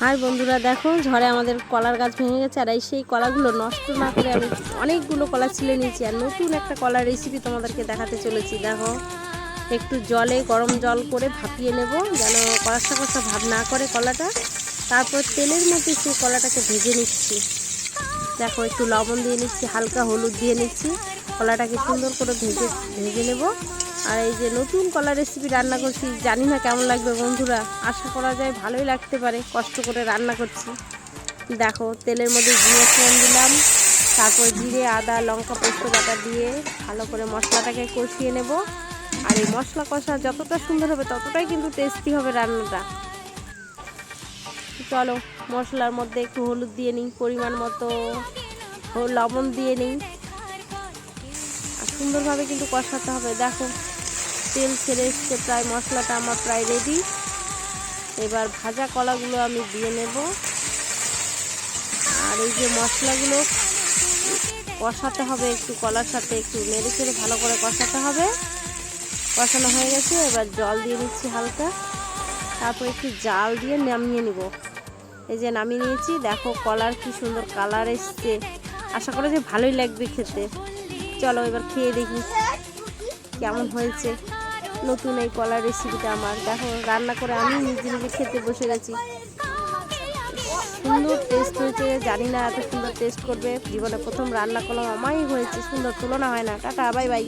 High বন্ধুরা, দেখো ঝড়ে আমাদের কলার গাছ ভেঙে গেছে। আর এই সেই কলাগুলো নষ্ট না করে আমি অনেকগুলো কলা ছিলে নিয়েছি আর নতুন একটা কলার রেসিপি তোমাদেরকে দেখাতে চলেছি। দেখো, একটু জলে গরম জল করে ভাপিয়ে নেব যেন কষা কষা ভাব না করে কলাটা। তারপর তেলের মধ্যে সেই কলাটাকে ভেজে নিচ্ছি। দেখো, একটু লবণ দিয়ে নিচ্ছি, হালকা হলুদ দিয়ে নিচ্ছি, কলাটাকে সুন্দর করে ভেজে নেব। আর এই যে নতুন কলা রেসিপি রান্না করছি, জানি না কেমন লাগবে বন্ধুরা, আশা করা যায় ভালোই লাগতে পারে, কষ্ট করে রান্না করছি। দেখো, তেলের মধ্যে জিরে ফোড়ন দিলাম, তারপর জিরে আদা লঙ্কা পোস্ত বাটা দিয়ে ভালো করে মশলাটাকে কষিয়ে নেব। আর এই মশলা কষা যতটা সুন্দর হবে ততটাই কিন্তু টেস্টি হবে রান্নাটা। চলো, মশলার মধ্যে একটু হলুদ দিয়ে নিই, পরিমাণ মতো লবণ দিয়ে নিই, আর সুন্দরভাবে কিন্তু কষাতে হবে। দেখো, তেল ছেড়ে এসছে প্রায়, মশলাটা আমার প্রায় রেডি। এবার ভাজা কলাগুলো আমি দিয়ে নেব। আর এই যে মশলাগুলো কষাতে হবে, একটু কলার সাথে একটু নেড়ে চেড়ে ভালো করে কষাতে হবে। কষানো হয়ে গেছে, এবার জল দিয়ে নিচ্ছি হালকা, তারপর একটু জাল দিয়ে নামিয়ে নিব। এই যে নামিয়ে নিয়েছি, দেখো কলার কি সুন্দর কালার এসছে, আশা করি যে ভালোই লাগবে খেতে। চলো এবার খেয়ে দেখি কেমন হয়েছে নতুন এই কলার রেসিপিটা আমার। দেখো, রান্না করে আমি নিজে নিজে খেতে বসে গেছি। সুন্দর টেস্ট হয়েছে, জানি না এত সুন্দর টেস্ট করবে, জীবনে প্রথম রান্না করলাম, আমারই হয়েছে সুন্দর, তুলনা হয় না। Tata, bye bye.